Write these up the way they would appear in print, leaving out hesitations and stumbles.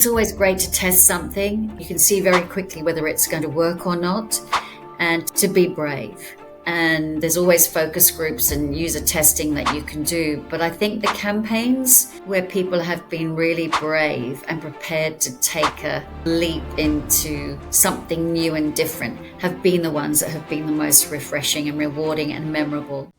It's always great to test something. You can see very quickly whether it's going to work or not, and to be brave. And there's always focus groups and user testing that you can do. But I think the campaigns where people have been really brave and prepared to take a leap into something new and different have been the ones that have been the most refreshing and rewarding and memorable.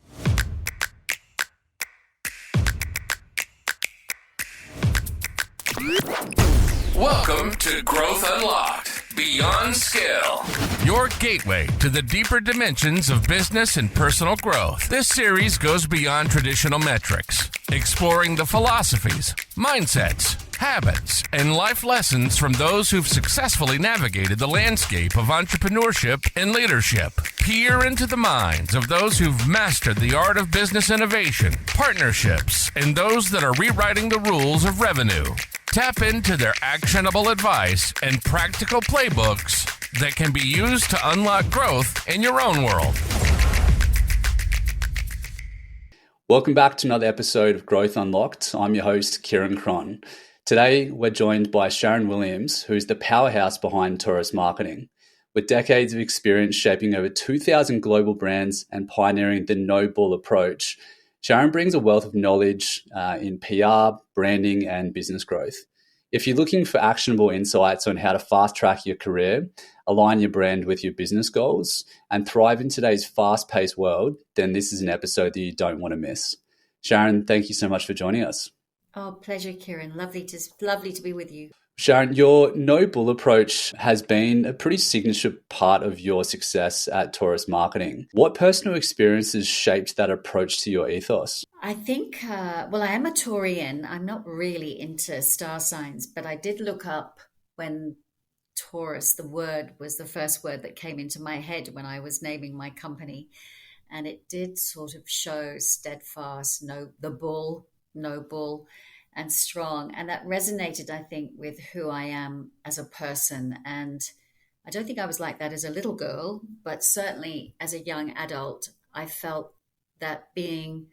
Welcome to Growth Unlocked, Beyond Scale. Your gateway to the deeper dimensions of business and personal growth. This series goes beyond traditional metrics, exploring the philosophies, mindsets, habits, and life lessons from those who've successfully navigated the landscape of entrepreneurship and leadership. Peer into the minds of those who've mastered the art of business innovation, partnerships, and those that are rewriting the rules of revenue. Tap into their actionable advice and practical playbooks that can be used to unlock growth in your own world. Welcome back to another episode of Growth Unlocked. I'm your host, Kieran Cron. Today, we're joined by Sharon Williams, who's the powerhouse behind Taurus Marketing. With decades of experience shaping over 2,000 global brands and pioneering the no-bull approach, Sharon brings a wealth of knowledge in PR, branding, and business growth. If you're looking for actionable insights on how to fast-track your career, align your brand with your business goals, and thrive in today's fast-paced world, then this is an episode that you don't want to miss. Sharon, thank you so much for joining us. Oh, pleasure, Kieran. Lovely to be with you. Sharon, your no-bull approach has been a pretty signature part of your success at Taurus Marketing. What personal experiences shaped that approach to your ethos? I think, I am a Taurian. I'm not really into star signs, but I did look up when Taurus, the word, was the first word that came into my head when I was naming my company. And it did sort of show steadfast, the bull, noble, and strong. And that resonated, I think, with who I am as a person. And I don't think I was like that as a little girl, but certainly as a young adult, I felt that being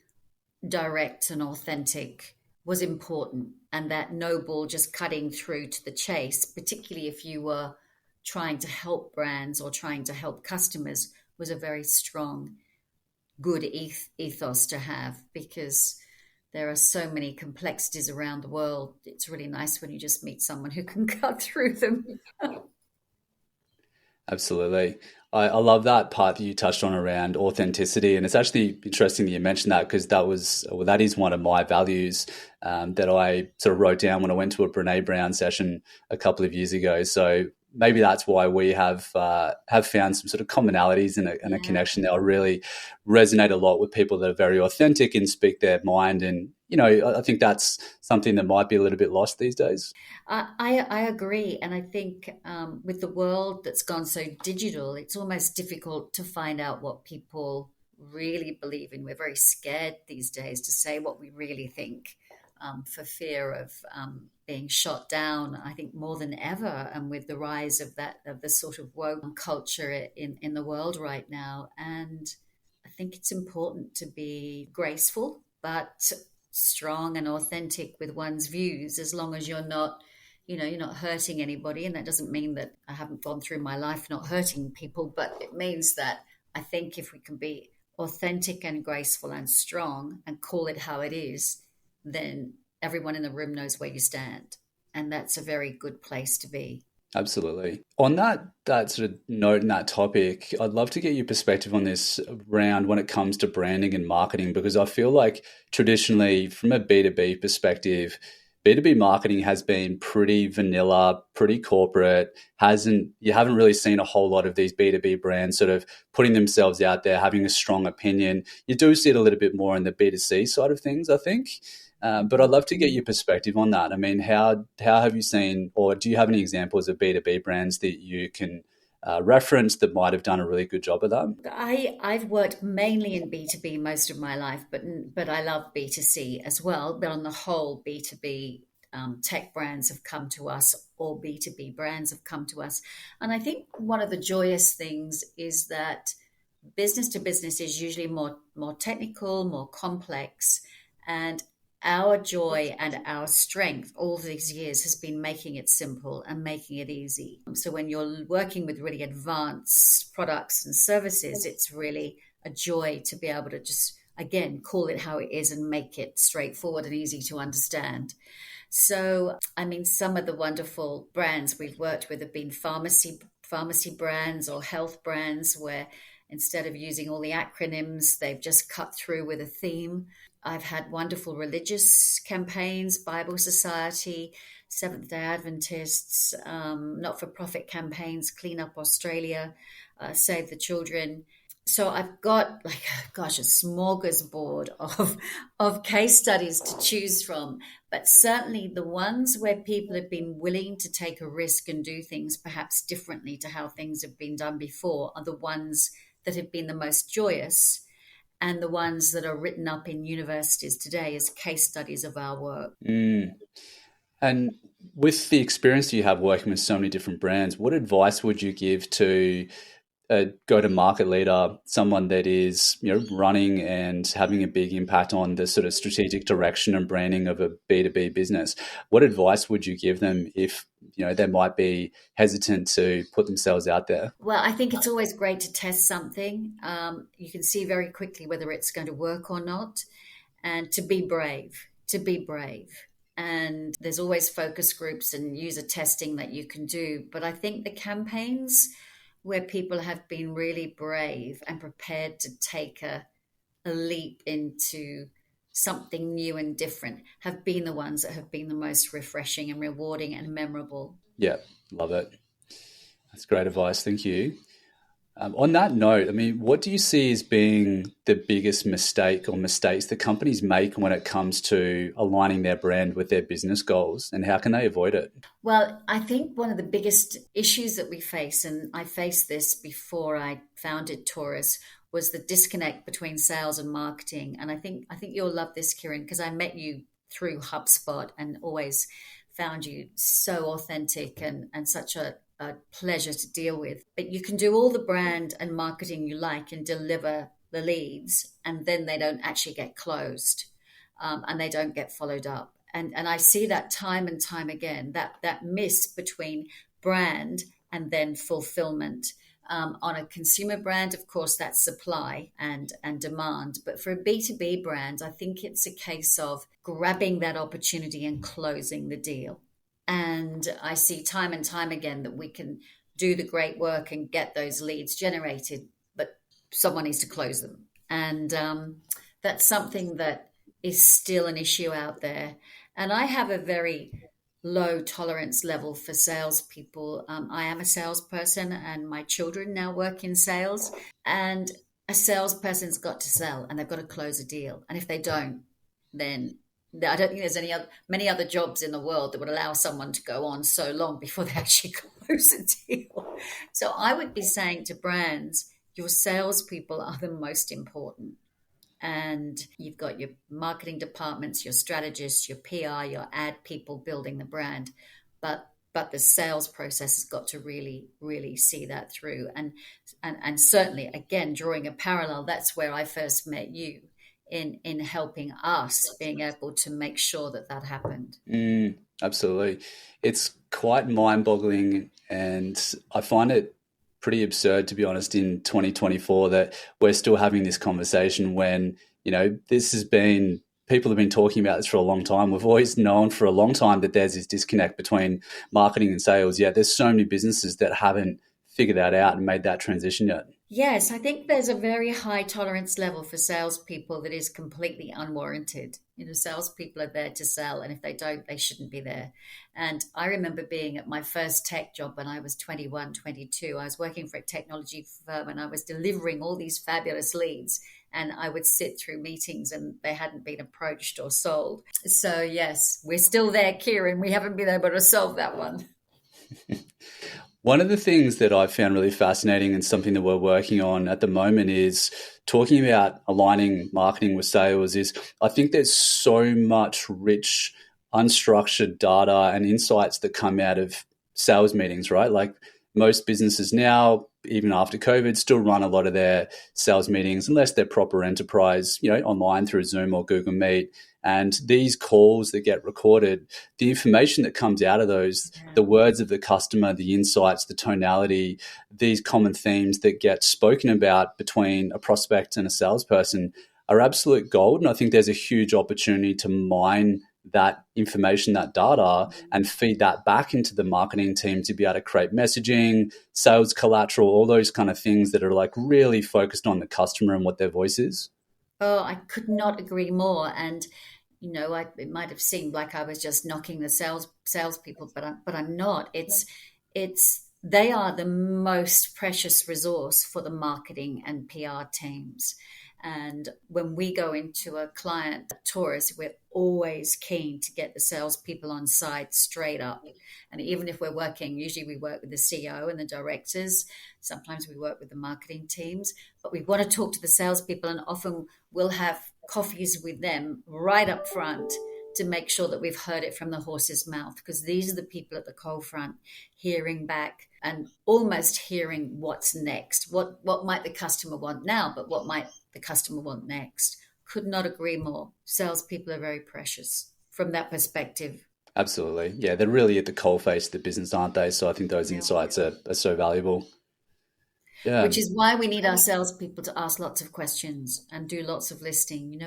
direct and authentic was important, and that noble, just cutting through to the chase, particularly if you were trying to help brands or trying to help customers, was a very strong, good ethos to have, because there are so many complexities around the world. It's really nice when you just meet someone who can cut through them. Absolutely. I love that part that you touched on around authenticity. And it's actually interesting that you mentioned that, because that is one of my values that I sort of wrote down when I went to a Brene Brown session a couple of years ago. So maybe that's why we have found some sort of commonalities and a connection that will really resonate a lot with people that are very authentic and speak their mind. And, I think that's something that might be a little bit lost these days. I agree. And I think with the world that's gone so digital, it's almost difficult to find out what people really believe in. We're very scared these days to say what we really think for fear of being shot down, I think, more than ever. And with the rise of the sort of woke culture in the world right now. And I think it's important to be graceful, but strong and authentic with one's views, as long as you're not hurting anybody. And that doesn't mean that I haven't gone through my life not hurting people, but it means that I think if we can be authentic and graceful and strong and call it how it is, then everyone in the room knows where you stand. And that's a very good place to be. Absolutely. On that sort of note and that topic, I'd love to get your perspective on this round when it comes to branding and marketing, because I feel like traditionally, from a B2B perspective, B2B marketing has been pretty vanilla, pretty corporate. You haven't really seen a whole lot of these B2B brands sort of putting themselves out there, having a strong opinion. You do see it a little bit more in the B2C side of things, I think. But I'd love to get your perspective on that. I mean, how have you seen, or do you have any examples of B2B brands that you can reference that might have done a really good job of that? I've worked mainly in B2B most of my life, but I love B2C as well. But on the whole, B2B tech brands have come to us, or B2B brands have come to us. And I think one of the joyous things is that business to business is usually more technical, more complex. And our joy and our strength all these years has been making it simple and making it easy. So when you're working with really advanced products and services, it's really a joy to be able to just, again, call it how it is and make it straightforward and easy to understand. So, I mean, some of the wonderful brands we've worked with have been pharmacy brands or health brands where instead of using all the acronyms, they've just cut through with a theme. I've had wonderful religious campaigns, Bible Society, Seventh day Adventists, not for profit campaigns, Clean Up Australia, Save the Children. So I've got like, gosh, a smorgasbord of case studies to choose from. But certainly the ones where people have been willing to take a risk and do things perhaps differently to how things have been done before are the ones that have been the most joyous and the ones that are written up in universities today as case studies of our work. And with the experience you have working with so many different brands, what advice would you give to a go-to-market leader, someone that is, running and having a big impact on the sort of strategic direction and branding of a B2B business? What advice would you give them if, they might be hesitant to put themselves out there? Well, I think it's always great to test something. You can see very quickly whether it's going to work or not, and to be brave. And there's always focus groups and user testing that you can do. But I think the campaigns where people have been really brave and prepared to take a leap into something new and different have been the ones that have been the most refreshing and rewarding and memorable. Yeah, love it. That's great advice. Thank you. On that note, I mean, what do you see as being the biggest mistake or mistakes that companies make when it comes to aligning their brand with their business goals, and how can they avoid it? Well, I think one of the biggest issues that we face, and I faced this before I founded Taurus, was the disconnect between sales and marketing. And I think you'll love this, Kieran, because I met you through HubSpot and always found you so authentic and such a pleasure to deal with. But you can do all the brand and marketing you like and deliver the leads, and then they don't actually get closed, and they don't get followed up. And I see that time and time again, that miss between brand and then fulfillment. On a consumer brand, of course, that's supply and demand. But for a B2B brand, I think it's a case of grabbing that opportunity and closing the deal. And I see time and time again that we can do the great work and get those leads generated, but someone needs to close them. And that's something that is still an issue out there. And I have a very low tolerance level for salespeople. I am a salesperson and my children now work in sales. And a salesperson's got to sell and they've got to close a deal. And if they don't, then I don't think there's many other jobs in the world that would allow someone to go on so long before they actually close a deal. So I would be saying to brands, your salespeople are the most important. And you've got your marketing departments, your strategists, your PR, your ad people building the brand. But the sales process has got to really, really see that through. And certainly, again, drawing a parallel, that's where I first met you. In helping us being able to make sure that happened. Absolutely. It's quite mind-boggling, and I find it pretty absurd, to be honest, in 2024 that we're still having this conversation when, this has been, people have been talking about this for a long time. We've always known for a long time that there's this disconnect between marketing and sales, yet there's so many businesses that haven't figured that out and made that transition yet. Yes, I think there's a very high tolerance level for salespeople that is completely unwarranted. Salespeople are there to sell, and if they don't, they shouldn't be there. And I remember being at my first tech job when I was 21, 22. I was working for a technology firm and I was delivering all these fabulous leads. And I would sit through meetings and they hadn't been approached or sold. So yes, we're still there, Kieran. We haven't been able to solve that one. One of the things that I've found really fascinating and something that we're working on at the moment is talking about aligning marketing with sales. I think there's so much rich, unstructured data and insights that come out of sales meetings, right? Like most businesses now, even after COVID, still run a lot of their sales meetings, unless they're proper enterprise, online through Zoom or Google Meet. And these calls that get recorded, the information that comes out of those, the words of the customer, the insights, the tonality, these common themes that get spoken about between a prospect and a salesperson are absolute gold. And I think there's a huge opportunity to mine that information, that data, and feed that back into the marketing team to be able to create messaging, sales collateral, all those kind of things that are like really focused on the customer and what their voice is. Oh, I could not agree more. And it might have seemed like I was just knocking the salespeople, but I'm not. It's they are the most precious resource for the marketing and PR teams. And when we go into a client, Taurus, we're always keen to get the salespeople on site straight up. And even if usually we work with the CEO and the directors. Sometimes we work with the marketing teams, but we want to talk to the salespeople, and often we'll have coffees with them right up front to make sure that we've heard it from the horse's mouth, because these are the people at the coal front hearing back and almost hearing what's next. What might the customer want now, but what might the customer want next? Could not agree more. Salespeople are very precious from that perspective. Absolutely. Yeah, they're really at the coalface of the business, aren't they? So I think those insights are so valuable. Yeah. Which is why we need our salespeople to ask lots of questions and do lots of listening.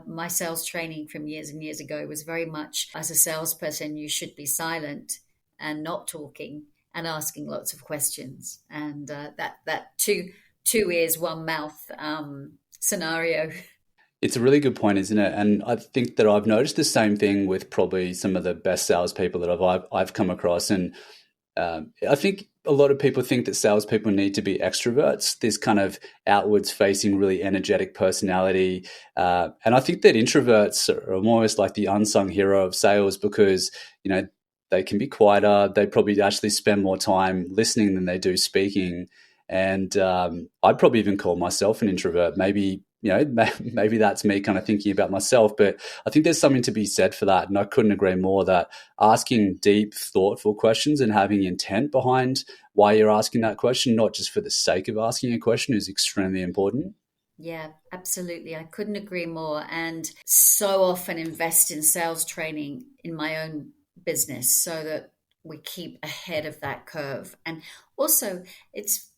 My sales training from years and years ago was very much, as a salesperson, you should be silent and not talking and asking lots of questions. And that two ears, one mouth scenario. It's a really good point, isn't it? And I think that I've noticed the same thing with probably some of the best salespeople that I've come across. And I think a lot of people think that salespeople need to be extroverts, this kind of outwards facing, really energetic personality. And I think that introverts are almost like the unsung hero of sales, because, they can be quieter. They probably actually spend more time listening than they do speaking. And I'd probably even call myself an introvert. Maybe that's me kind of thinking about myself, but I think there's something to be said for that. And I couldn't agree more that asking deep, thoughtful questions and having intent behind why you're asking that question, not just for the sake of asking a question, is extremely important. Yeah, absolutely. I couldn't agree more. And so often invest in sales training in my own business so that we keep ahead of that curve. And also, it's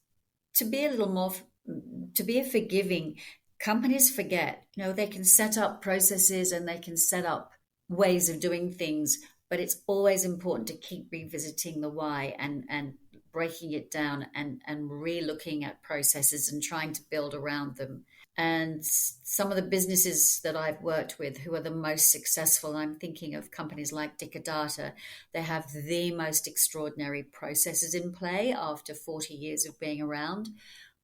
to be a forgiving. Companies forget, they can set up processes and they can set up ways of doing things, but it's always important to keep revisiting the why and breaking it down and re-looking at processes and trying to build around them. And some of the businesses that I've worked with who are the most successful, I'm thinking of companies like Data, they have the most extraordinary processes in play after 40 years of being around,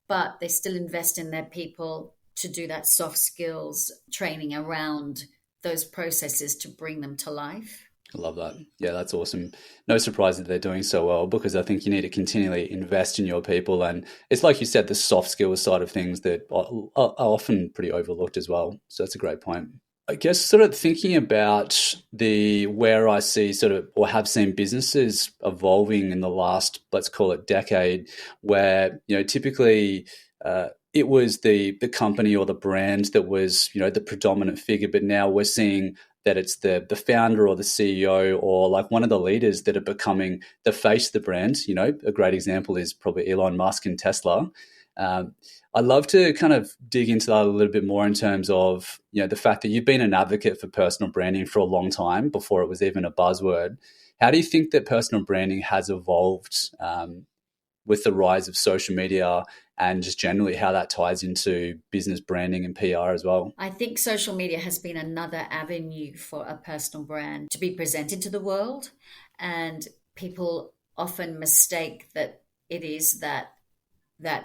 but they still invest in their people to do that soft skills training around those processes to bring them to life. I love that. Yeah, that's awesome. No surprise that they're doing so well, because I think you need to continually invest in your people. And it's like you said, the soft skills side of things that are often pretty overlooked as well. So that's a great point. I guess sort of thinking about where I see or have seen businesses evolving in the last, let's call it decade, where, typically it was the company or the brand that was, the predominant figure, but now we're seeing that it's the founder or the CEO or like one of the leaders that are becoming the face of the brand. A great example is probably Elon Musk and Tesla. I'd love to kind of dig into that a little bit more in terms of, the fact that you've been an advocate for personal branding for a long time before it was even a buzzword. How do you think that personal branding has evolved with the rise of social media, and just generally how that ties into business branding and PR as well? I think social media has been another avenue for a personal brand to be presented to the world. And people often mistake that it is that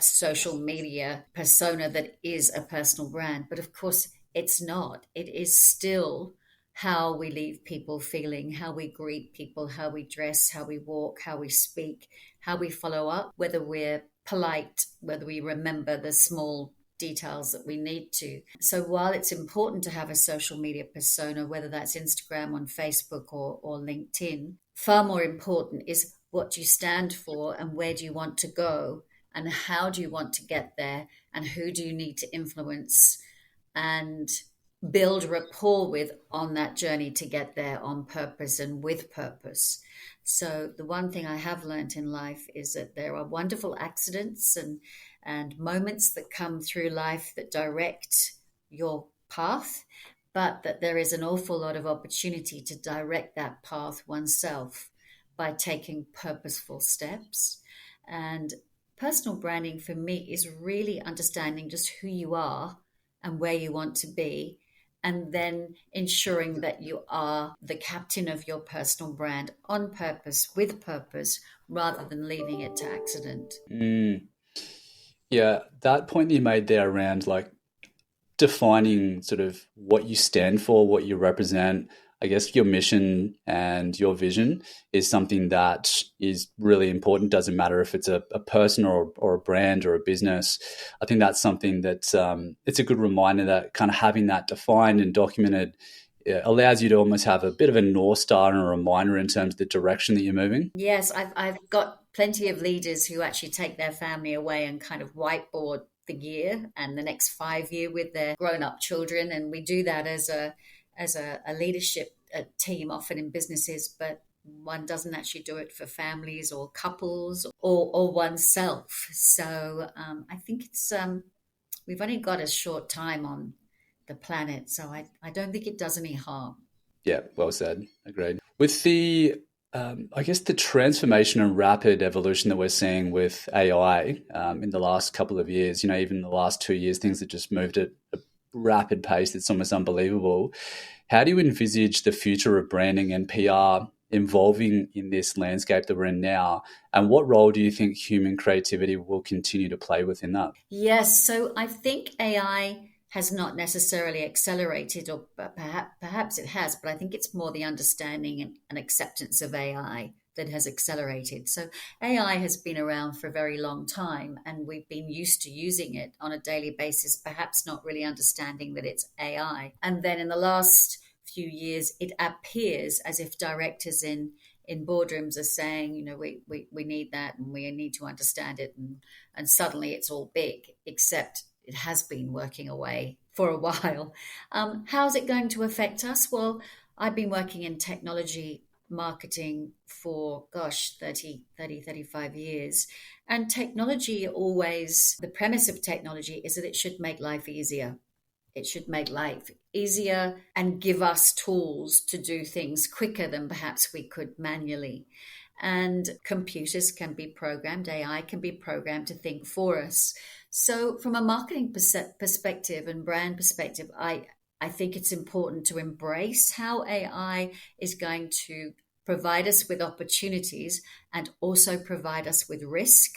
social media persona that is a personal brand. But of course, it's not. It is still how we leave people feeling, how we greet people, how we dress, how we walk, how we speak, how we follow up, whether we're polite, whether we remember the small details that we need to. So while it's important to have a social media persona, whether that's Instagram, on Facebook or LinkedIn, far more important is what do you stand for and where do you want to go, and how do you want to get there, and who do you need to influence and build rapport with on that journey to get there on purpose and with purpose. So the one thing I have learned in life is that there are wonderful accidents and moments that come through life that direct your path, but that there is an awful lot of opportunity to direct that path oneself by taking purposeful steps. And personal branding for me is really understanding just who you are and where you want to be, and then ensuring that you are the captain of your personal brand on purpose, with purpose, rather than leaving it to accident. Yeah, that point that you made there around like defining sort of what you stand for, what you represent, I guess your mission and your vision is something that is really important. Doesn't matter if it's a person or a brand or a business. I think that's something that it's a good reminder that kind of having that defined and documented allows you to almost have a bit of a North Star and a reminder in terms of the direction that you're moving. Yes, I've got plenty of leaders who actually take their family away and kind of whiteboard the year and the next 5 year with their grown-up children. And we do that as a leadership team, often in businesses, but one doesn't actually do it for families or couples or oneself. So I think it's we've only got a short time on the planet, so I don't think it does any harm. Yeah, well said. Agreed. With the I guess the transformation and rapid evolution that we're seeing with AI in the last couple of years, even the last 2 years, things have just moved at a rapid pace. It's almost unbelievable. How do you envisage the future of branding and PR evolving in this landscape that we're in now? And what role do you think human creativity will continue to play within that? Yes, so I think AI has not necessarily accelerated, or perhaps it has, but I think it's more the understanding and acceptance of AI that has accelerated. So AI has been around for a very long time, and we've been used to using it on a daily basis, perhaps not really understanding that it's AI. And then in the last few years, it appears as if directors in boardrooms are saying, we need that and we need to understand it. And suddenly it's all big, except it has been working away for a while. How's it going to affect us? Well, I've been working in technology marketing for, 35 years. And technology always, the premise of technology is that it should make life easier. It should make life easier and give us tools to do things quicker than perhaps we could manually. And computers can be programmed, AI can be programmed to think for us. So from a marketing perspective and brand perspective, I think it's important to embrace how AI is going to provide us with opportunities and also provide us with risk.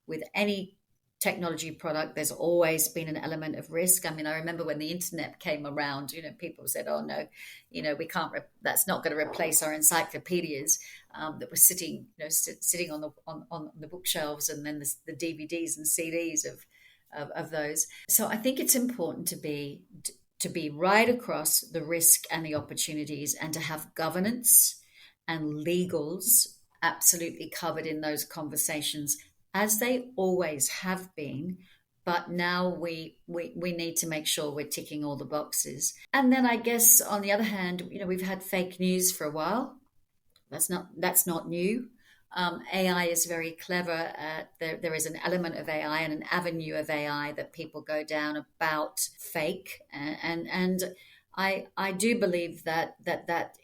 With any technology product, there's always been an element of risk. I mean, I remember when the internet came around, people said, oh no, we can't, that's not going to replace our encyclopedias that were sitting, sitting on the bookshelves, and then the DVDs and CDs of those. So I think it's important to be right across the risk and the opportunities, and to have governance and legals absolutely covered in those conversations, as they always have been. But now we need to make sure we're ticking all the boxes. And then I guess on the other hand, we've had fake news for a while. That's not new. AI is very clever. There is an element of AI and an avenue of AI that people go down about fake, and I do believe that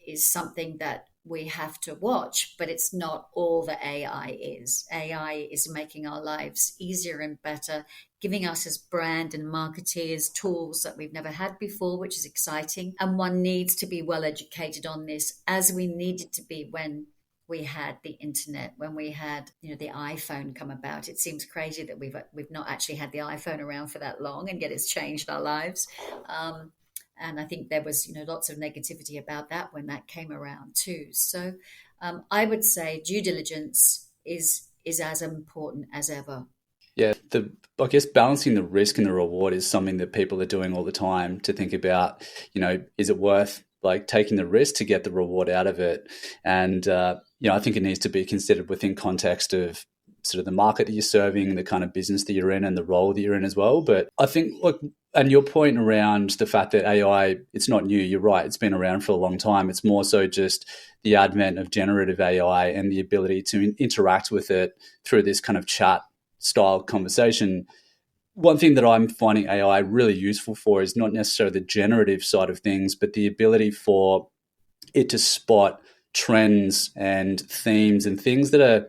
is something that we have to watch, but it's not all that AI is. AI is making our lives easier and better, giving us as brand and marketeers tools that we've never had before, which is exciting. And one needs to be well educated on this, as we needed to be when we had the internet, when we had the iPhone come about. It seems crazy that we've not actually had the iPhone around for that long, and yet it's changed our lives. And I think there was lots of negativity about that when that came around too. So I would say due diligence is as important as ever. Yeah, I guess balancing the risk and the reward is something that people are doing all the time, to think about, is it worth like taking the risk to get the reward out of it? And, I think it needs to be considered within context of sort of the market that you're serving, the kind of business that you're in, and the role that you're in as well. But I think, look, and your point around the fact that AI, it's not new, you're right, it's been around for a long time. It's more so just the advent of generative AI and the ability to interact with it through this kind of chat style conversation. One thing that I'm finding AI really useful for is not necessarily the generative side of things, but the ability for it to spot trends and themes and things that are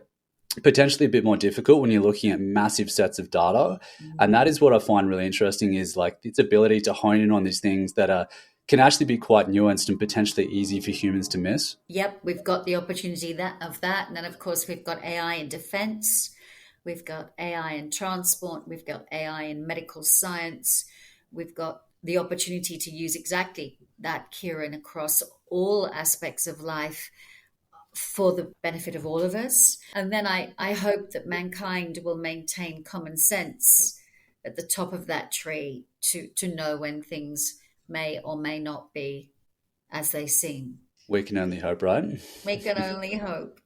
potentially a bit more difficult when you're looking at massive sets of data. And that is what I find really interesting, is like its ability to hone in on these things that can actually be quite nuanced and potentially easy for humans to miss. Yep, we've got the opportunity of that. And then, of course, we've got AI in defense. We've got AI in transport. We've got AI in medical science. We've got the opportunity to use exactly that, Kieran, across all aspects of life for the benefit of all of us. And then I hope that mankind will maintain common sense at the top of that tree to know when things may or may not be as they seem. We can only hope, right? We can only hope.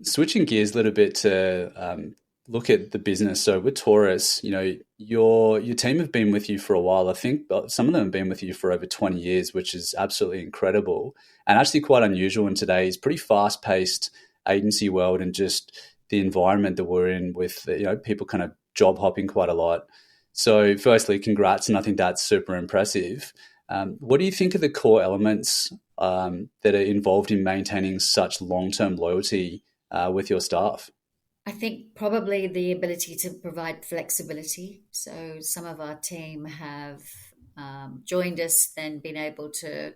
Switching gears a little bit to look at the business. So with Taurus, you know, your team have been with you for a while. I think some of them have been with you for over 20 years, which is absolutely incredible and actually quite unusual in today's pretty fast-paced agency world, and just the environment that we're in with, you know, people kind of job hopping quite a lot. So firstly, congrats, and I think that's super impressive. What do you think are the core elements that are involved in maintaining such long-term loyalty with your staff? I think probably the ability to provide flexibility. So some of our team have joined us, then been able to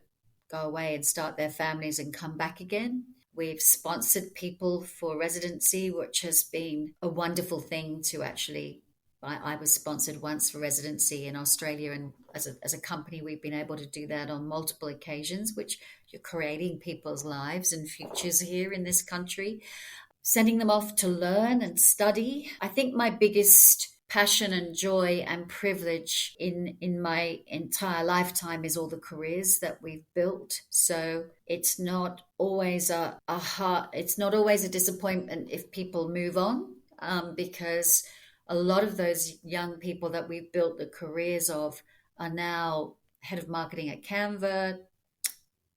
go away and start their families and come back again. We've sponsored people for residency, which has been a wonderful thing to actually. I was sponsored once for residency in Australia, and as a company, we've been able to do that on multiple occasions, which you're creating people's lives and futures here in this country, sending them off to learn and study. I think my biggest passion and joy and privilege in my entire lifetime is all the careers that we've built. So it's not always it's not always a disappointment if people move on, because a lot of those young people that we've built the careers of are now head of marketing at Canva,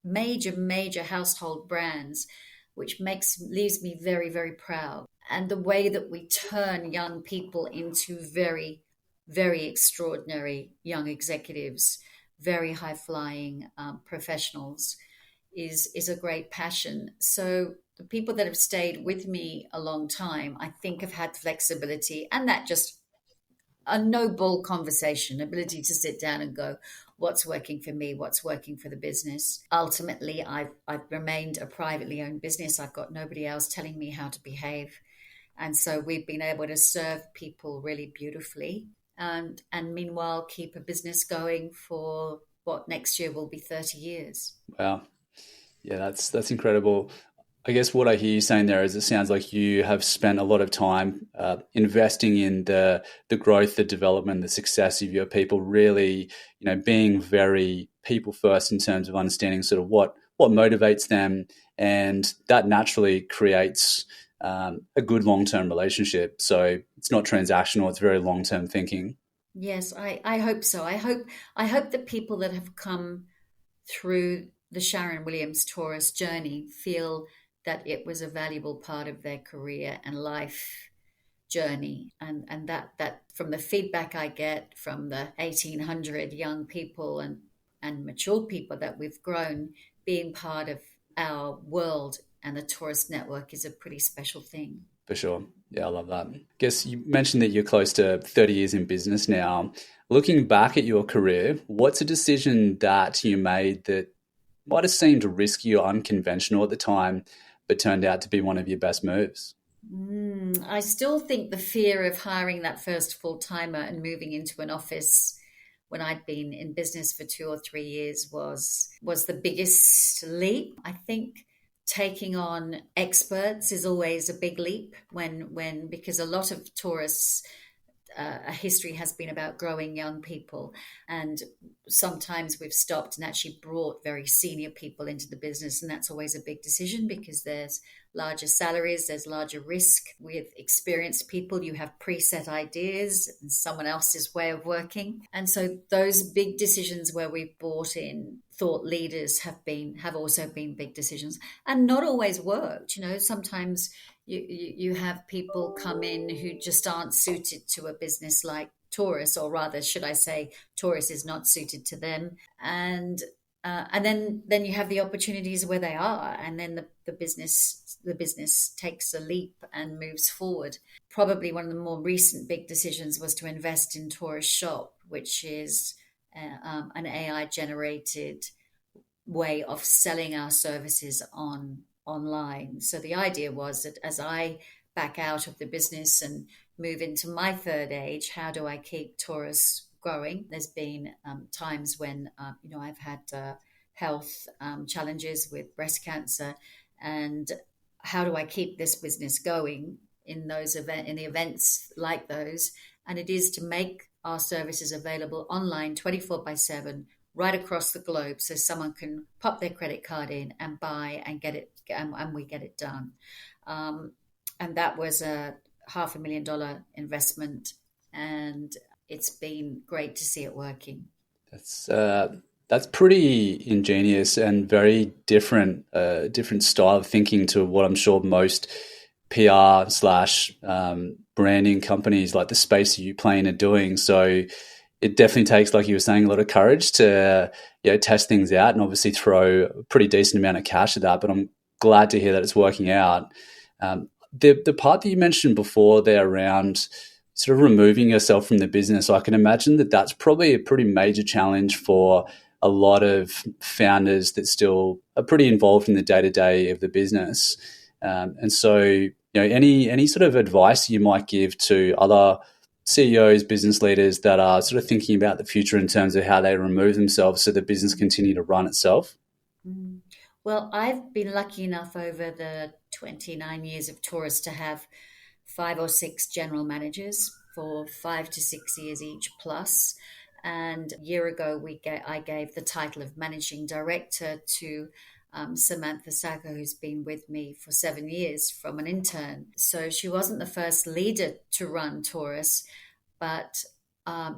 major household brands, which leaves me very, very proud. And the way that we turn young people into very, very extraordinary young executives, very high-flying professionals is a great passion. So the people that have stayed with me a long time, I think, have had flexibility and that just a no bull conversation, ability to sit down and go, what's working for me, what's working for the business. Ultimately, I've remained a privately owned business. I've got nobody else telling me how to behave. And so we've been able to serve people really beautifully and meanwhile keep a business going for what next year will be 30 years. Wow. Yeah, that's incredible. I guess what I hear you saying there is it sounds like you have spent a lot of time investing in the growth, the development, the success of your people, really, you know, being very people first in terms of understanding sort of what motivates them, and that naturally creates a good long-term relationship. So it's not transactional, it's very long-term thinking. Yes, I hope so. I hope that people that have come through the Sharon Williams Taurus journey feel that it was a valuable part of their career and life journey. And that from the feedback I get from the 1,800 young people and mature people that we've grown, being part of our world and the Taurus network is a pretty special thing. For sure. Yeah, I love that. I guess you mentioned that you're close to 30 years in business now. Looking back at your career, what's a decision that you made that might have seemed risky or unconventional at the time, but turned out to be one of your best moves? I still think the fear of hiring that first full-timer and moving into an office when I'd been in business for 2 or 3 years was the biggest leap. I think taking on experts is always a big leap when because a lot of Taurus a history has been about growing young people. And sometimes we've stopped and actually brought very senior people into the business. And that's always a big decision because there's larger salaries, there's larger risk. With experienced people, you have preset ideas and someone else's way of working. And so those big decisions where we've brought in thought leaders have also been big decisions and not always worked. Sometimes you have people come in who just aren't suited to a business like Taurus, or rather, should I say, Taurus is not suited to them. And then you have the opportunities where they are, and then the business takes a leap and moves forward. Probably one of the more recent big decisions was to invest in Taurus Shop, which is an AI generated way of selling our services online. So the idea was that as I back out of the business and move into my third age, how do I keep Taurus growing? There's been times when I've had health challenges with breast cancer, and how do I keep this business going in the events like those? And it is to make our services available online 24/7 right across the globe, so someone can pop their credit card in and buy and get it, and we get it done. And that was a $500,000 investment, and it's been great to see it working. That's pretty ingenious and very different style of thinking to what I'm sure most PR slash branding companies like the space that you play in are doing. So it definitely takes, like you were saying, a lot of courage to test things out and obviously throw a pretty decent amount of cash at that. But I'm glad to hear that it's working out. The part that you mentioned before there around sort of removing yourself from the business, I can imagine that that's probably a pretty major challenge for a lot of founders that still are pretty involved in the day-to-day of the business. And so, any sort of advice you might give to other CEOs, business leaders that are sort of thinking about the future in terms of how they remove themselves so the business continue to run itself? Well, I've been lucky enough over the 29 years of Taurus to have 5 or 6 general managers for 5 to 6 years each plus. And a year ago, I gave the title of managing director to Samantha Sacco, who's been with me for 7 years from an intern. So she wasn't the first leader to run Taurus, but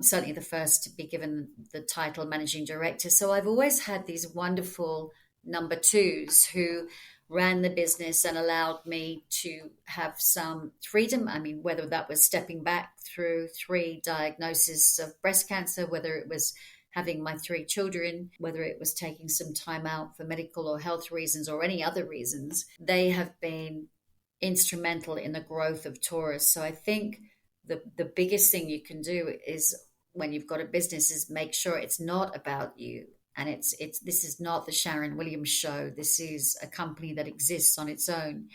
certainly the first to be given the title managing director. So I've always had these wonderful number twos who ran the business and allowed me to have some freedom. I mean, whether that was stepping back through 3 diagnoses of breast cancer, whether it was having my 3 children, whether it was taking some time out for medical or health reasons or any other reasons, they have been instrumental in the growth of Taurus. So I think the biggest thing you can do is when you've got a business is make sure it's not about you. And this is not the Sharon Williams show. This is a company that exists on its own.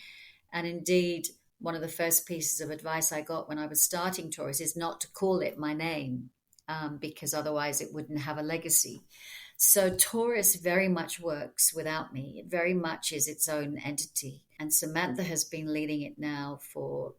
And indeed, one of the first pieces of advice I got when I was starting Taurus is not to call it my name, because otherwise it wouldn't have a legacy. So Taurus very much works without me. It very much is its own entity. And Samantha has been leading it now for,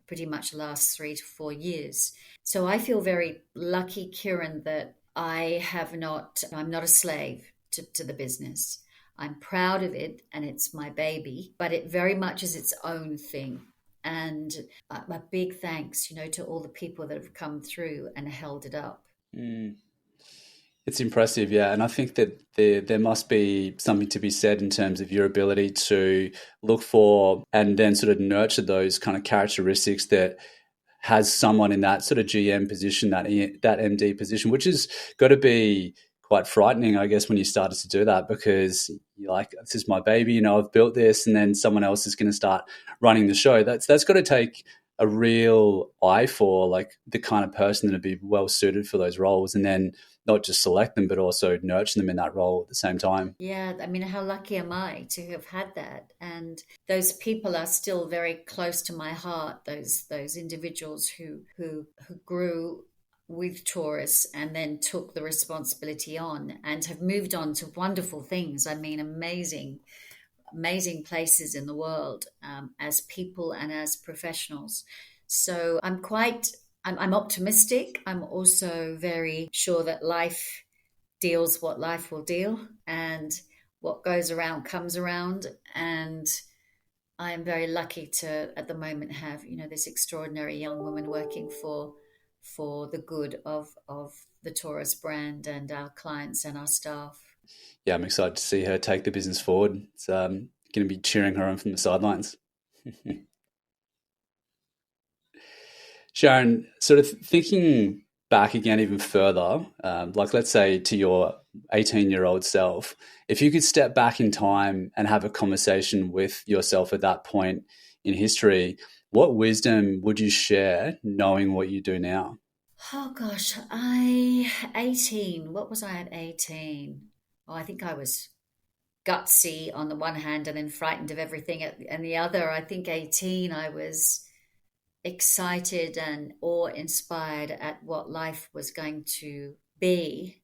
pretty much the last 3 to 4 years. So I feel very lucky, Kieran, that I'm not a slave to the business. I'm proud of it and it's my baby, but it very much is its own thing. And a big thanks, to all the people that have come through and held it up. It's impressive, yeah. And I think that there must be something to be said in terms of your ability to look for and then sort of nurture those kind of characteristics that has someone in that sort of GM position, that MD position, which has got to be quite frightening, I guess, when you started to do that, because you're like, this is my baby, I've built this, and then someone else is going to start running the show. That's got to take a real eye for like the kind of person that would be well suited for those roles, and then not just select them, but also nurture them in that role at the same time. Yeah, I mean, how lucky am I to have had that? And those people are still very close to my heart, those individuals who grew with Taurus and then took the responsibility on and have moved on to wonderful things. I mean, amazing places in the world as people and as professionals. So I'm optimistic. I'm also very sure that life deals what life will deal, and what goes around comes around. And I am very lucky to, at the moment, have this extraordinary young woman working for the good of the Taurus brand and our clients and our staff. Yeah, I'm excited to see her take the business forward. It's going to be cheering her on from the sidelines. Sharon, sort of thinking back again even further, like let's say to your 18-year-old self, if you could step back in time and have a conversation with yourself at that point in history, what wisdom would you share knowing what you do now? Oh gosh, 18. What was I at 18? Oh, I think I was gutsy on the one hand and then frightened of everything and the other. I think 18, I was excited and awe-inspired at what life was going to be.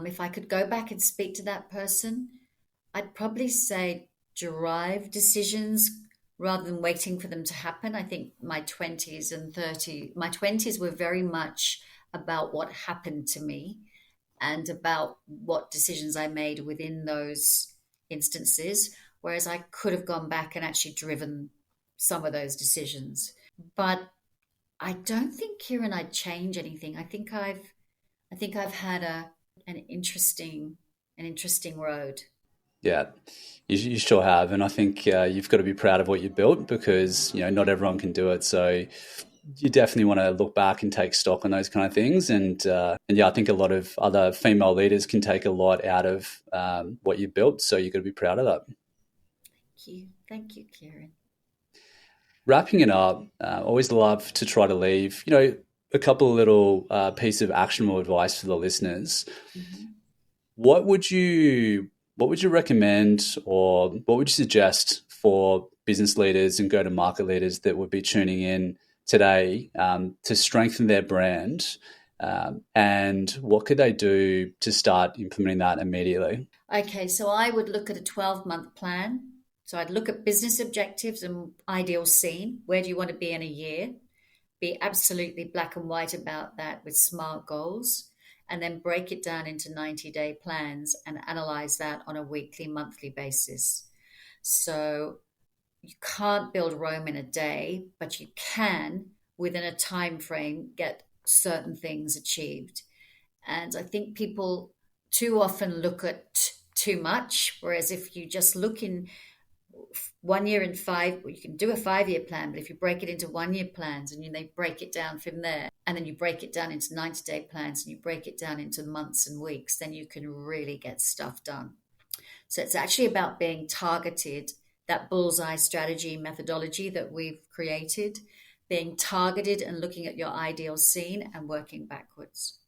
If I could go back and speak to that person, I'd probably say drive decisions rather than waiting for them to happen. I think my 20s and 30s, my 20s were very much about what happened to me and about what decisions I made within those instances, whereas I could have gone back and actually driven some of those decisions. But I don't think, Kieran, I'd change anything. I think I've had an interesting road. Yeah, you sure have. And I think you've got to be proud of what you built because, not everyone can do it. So you definitely want to look back and take stock on those kind of things. And yeah, I think a lot of other female leaders can take a lot out of what you built. So you've got to be proud of that. Thank you, Kieran. Wrapping it up, always love to try to leave, a couple of little pieces of actionable advice for the listeners. Mm-hmm. What would you recommend or what would you suggest for business leaders and go-to-market leaders that would be tuning in today to strengthen their brand? And what could they do to start implementing that immediately? Okay, so I would look at a 12-month plan. So I'd look at business objectives and ideal scene. Where do you want to be in a year? Be absolutely black and white about that with SMART goals, and then break it down into 90-day plans and analyze that on a weekly, monthly basis. So you can't build Rome in a day, but you can, within a time frame, get certain things achieved. And I think people too often look at too much, whereas if you just look in 1 year and you can do a 5-year plan, but if you break it into 1-year plans and they break it down from there, and then you break it down into 90-day plans and you break it down into months and weeks, then you can really get stuff done. So it's actually about being targeted, that bullseye strategy methodology that we've created, being targeted and looking at your ideal scene and working backwards.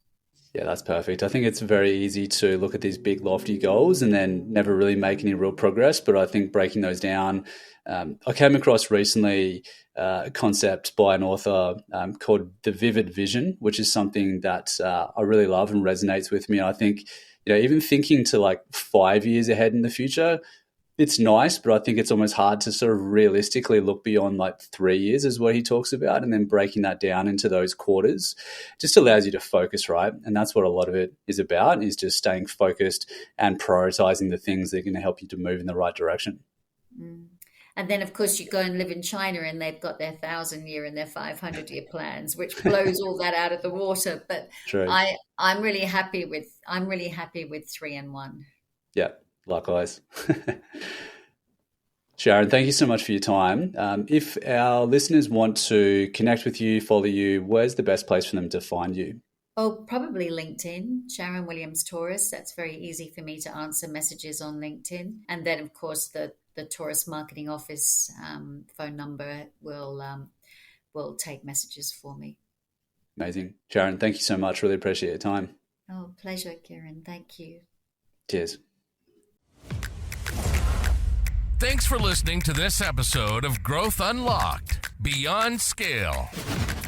Yeah, that's perfect. I think it's very easy to look at these big lofty goals and then never really make any real progress. But I think breaking those down, I came across recently a concept by an author called the vivid vision, which is something that I really love and resonates with me. I think, even thinking to like 5 years ahead in the future, it's nice, but I think it's almost hard to sort of realistically look beyond like 3 years is what he talks about. And then breaking that down into those quarters just allows you to focus, right? And that's what a lot of it is about, is just staying focused and prioritizing the things that are going to help you to move in the right direction. Mm. And then, of course, you go and live in China and they've got their 1,000-year and their 500-year plans, which blows all that out of the water. But True. I'm really happy with 3 and 1. Yeah. Likewise. Sharon, thank you so much for your time. If our listeners want to connect with you, follow you, where's the best place for them to find you? Oh, probably LinkedIn, Sharon Williams Taurus. That's very easy for me to answer messages on LinkedIn. And then, of course, the Taurus Marketing Office phone number will take messages for me. Amazing. Sharon, thank you so much. Really appreciate your time. Oh, pleasure, Kieran. Thank you. Cheers. Thanks for listening to this episode of Growth Unlocked Beyond Scale.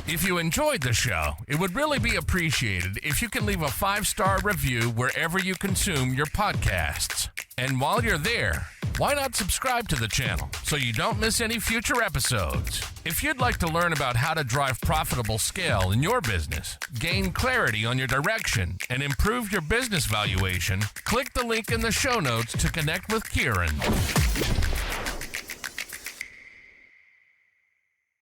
If you enjoyed the show, it would really be appreciated if you can leave a 5-star review wherever you consume your podcasts. And while you're there, Why not subscribe to the channel so you don't miss any future episodes? If you'd like to learn about how to drive profitable scale in your business, gain clarity on your direction, and improve your business valuation, click the link in the show notes to connect with Kieran.